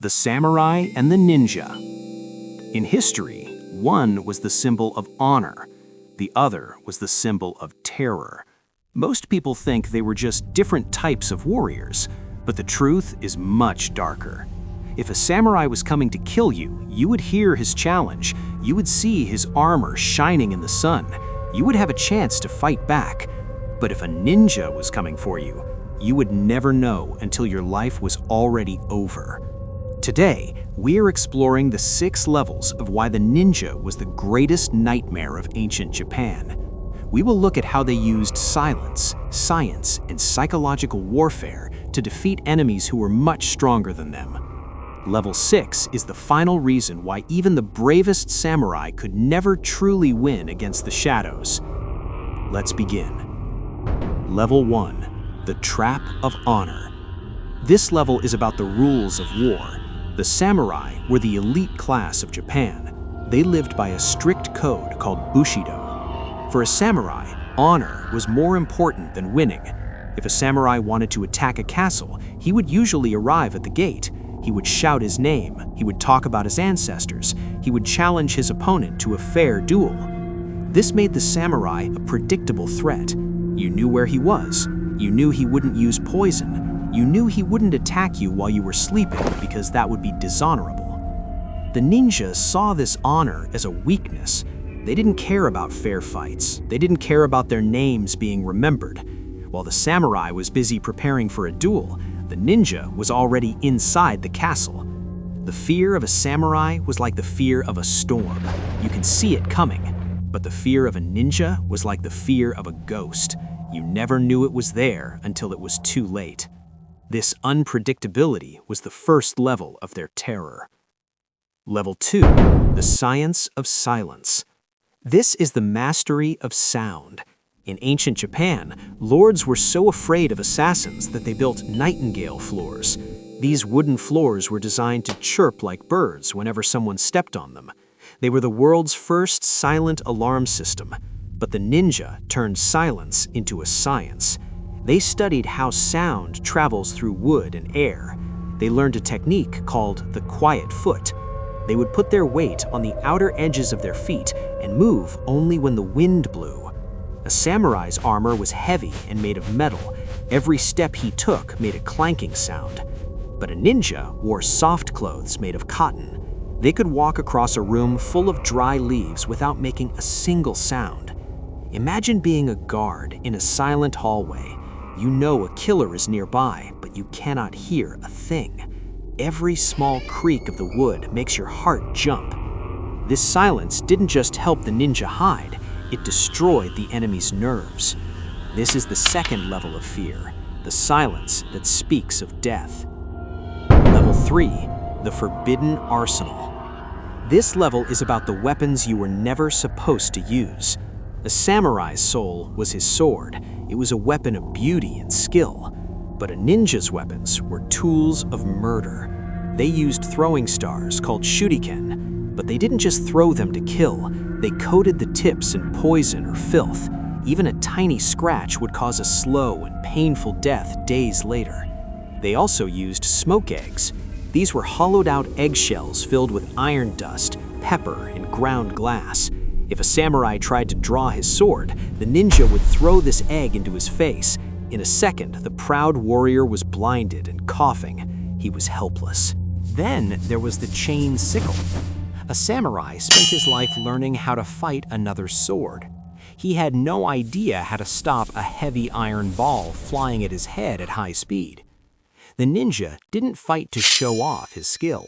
the samurai and the ninja. In history, one was the symbol of honor, the other was the symbol of terror. Most people think they were just different types of warriors, but the truth is much darker. If a samurai was coming to kill you, you would hear his challenge, you would see his armor shining in the sun, you would have a chance to fight back. But if a ninja was coming for you, you would never know until your life was already over. Today, we are exploring the 6 levels of why the ninja was the greatest nightmare of ancient Japan. We will look at how they used silence, science, and psychological warfare to defeat enemies who were much stronger than them. Level 6 is the final reason why even the bravest samurai could never truly win against the shadows. Let's begin. Level 1, the Trap of Honor. This level is about the rules of war. The samurai were the elite class of Japan. They lived by a strict code called Bushido. For a samurai, honor was more important than winning. If a samurai wanted to attack a castle, he would usually arrive at the gate. He would shout his name, he would talk about his ancestors, he would challenge his opponent to a fair duel. This made the samurai a predictable threat. You knew where he was. You knew he wouldn't use poison. You knew he wouldn't attack you while you were sleeping because that would be dishonorable. The ninjas saw this honor as a weakness. They didn't care about fair fights. They didn't care about their names being remembered. While the samurai was busy preparing for a duel, the ninja was already inside the castle. The fear of a samurai was like the fear of a storm. You can see it coming. But the fear of a ninja was like the fear of a ghost. You never knew it was there until it was too late. This unpredictability was the first level of their terror. Level 2, the Science of Silence. This is the mastery of sound. In ancient Japan, lords were so afraid of assassins that they built nightingale floors. These wooden floors were designed to chirp like birds whenever someone stepped on them. They were the world's first silent alarm system, but the ninja turned silence into a science. They studied how sound travels through wood and air. They learned a technique called the quiet foot. They would put their weight on the outer edges of their feet and move only when the wind blew. A samurai's armor was heavy and made of metal. Every step he took made a clanking sound. But a ninja wore soft clothes made of cotton. They could walk across a room full of dry leaves without making a single sound. Imagine being a guard in a silent hallway. You know a killer is nearby, but you cannot hear a thing. Every small creak of the wood makes your heart jump. This silence didn't just help the ninja hide, it destroyed the enemy's nerves. This is the second level of fear, the silence that speaks of death. Level 3, the Forbidden Arsenal. This level is about the weapons you were never supposed to use. A samurai's soul was his sword. It was a weapon of beauty and skill. But a ninja's weapons were tools of murder. They used throwing stars called shuriken, but they didn't just throw them to kill. They coated the tips in poison or filth. Even a tiny scratch would cause a slow and painful death days later. They also used smoke eggs. These were hollowed-out eggshells filled with iron dust, pepper, and ground glass. If a samurai tried to draw his sword, the ninja would throw this egg into his face. In a second, the proud warrior was blinded and coughing. He was helpless. Then there was the chain sickle. A samurai spent his life learning how to fight another's sword. He had no idea how to stop a heavy iron ball flying at his head at high speed. The ninja didn't fight to show off his skill.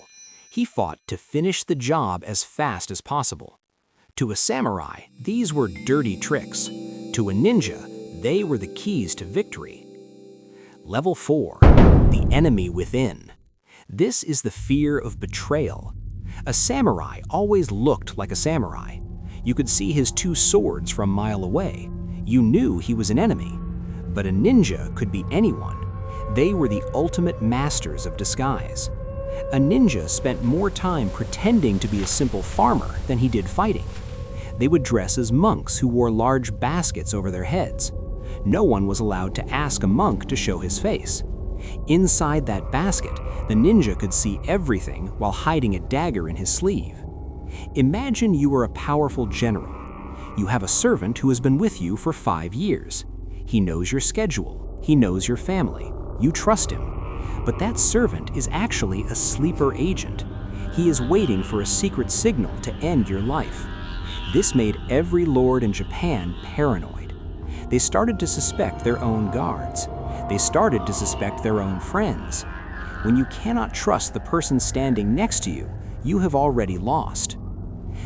He fought to finish the job as fast as possible. To a samurai, these were dirty tricks. To a ninja, they were the keys to victory. Level 4, the Enemy Within. This is the fear of betrayal. A samurai always looked like a samurai. You could see his 2 swords from a mile away. You knew he was an enemy. But a ninja could be anyone. They were the ultimate masters of disguise. A ninja spent more time pretending to be a simple farmer than he did fighting. They would dress as monks who wore large baskets over their heads. No one was allowed to ask a monk to show his face. Inside that basket, the ninja could see everything while hiding a dagger in his sleeve. Imagine you are a powerful general. You have a servant who has been with you for 5 years. He knows your schedule. He knows your family. You trust him. But that servant is actually a sleeper agent. He is waiting for a secret signal to end your life. This made every lord in Japan paranoid. They started to suspect their own guards. They started to suspect their own friends. When you cannot trust the person standing next to you, you have already lost.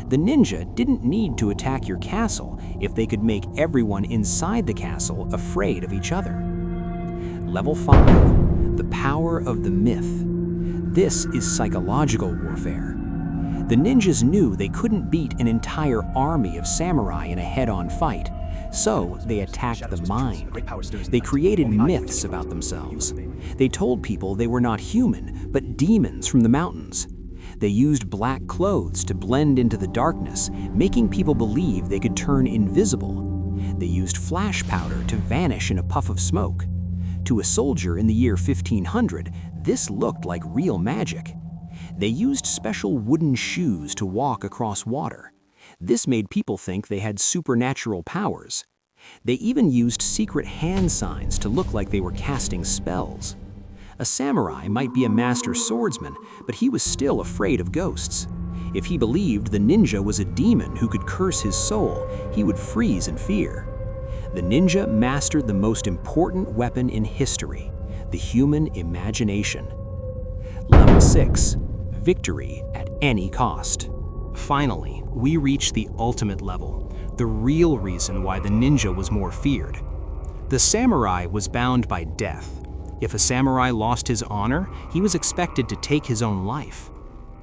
The ninja didn't need to attack your castle if they could make everyone inside the castle afraid of each other. Level 5. The power of the myth. This is psychological warfare. The ninjas knew they couldn't beat an entire army of samurai in a head-on fight, so they attacked the mind. They created myths about themselves. They told people they were not human, but demons from the mountains. They used black clothes to blend into the darkness, making people believe they could turn invisible. They used flash powder to vanish in a puff of smoke. To a soldier in the year 1500, this looked like real magic. They used special wooden shoes to walk across water. This made people think they had supernatural powers. They even used secret hand signs to look like they were casting spells. A samurai might be a master swordsman, but he was still afraid of ghosts. If he believed the ninja was a demon who could curse his soul, he would freeze in fear. The ninja mastered the most important weapon in history, the human imagination. Level 6. Victory at any cost. Finally, we reach the ultimate level, the real reason why the ninja was more feared. The samurai was bound by death. If a samurai lost his honor, he was expected to take his own life.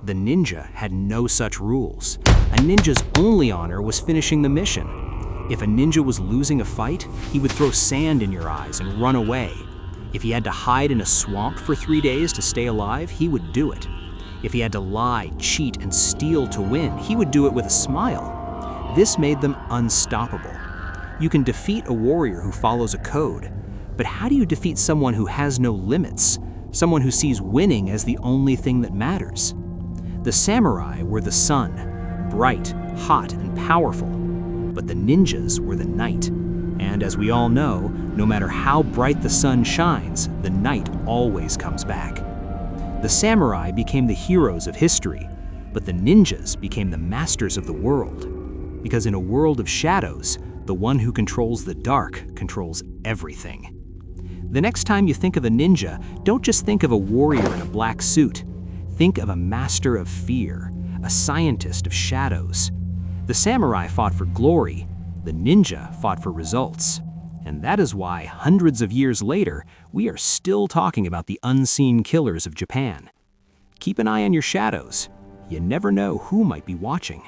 The ninja had no such rules. A ninja's only honor was finishing the mission. If a ninja was losing a fight, he would throw sand in your eyes and run away. If he had to hide in a swamp for 3 days to stay alive, he would do it. If he had to lie, cheat, and steal to win, he would do it with a smile. This made them unstoppable. You can defeat a warrior who follows a code, but how do you defeat someone who has no limits? Someone who sees winning as the only thing that matters? The samurai were the sun, bright, hot, and powerful. But the ninjas were the night. And as we all know, no matter how bright the sun shines, the night always comes back. The samurai became the heroes of history, but the ninjas became the masters of the world. Because in a world of shadows, the one who controls the dark controls everything. The next time you think of a ninja, don't just think of a warrior in a black suit. Think of a master of fear, a scientist of shadows. The samurai fought for glory, the ninja fought for results. And that is why, hundreds of years later, we are still talking about the unseen killers of Japan. Keep an eye on your shadows. You never know who might be watching.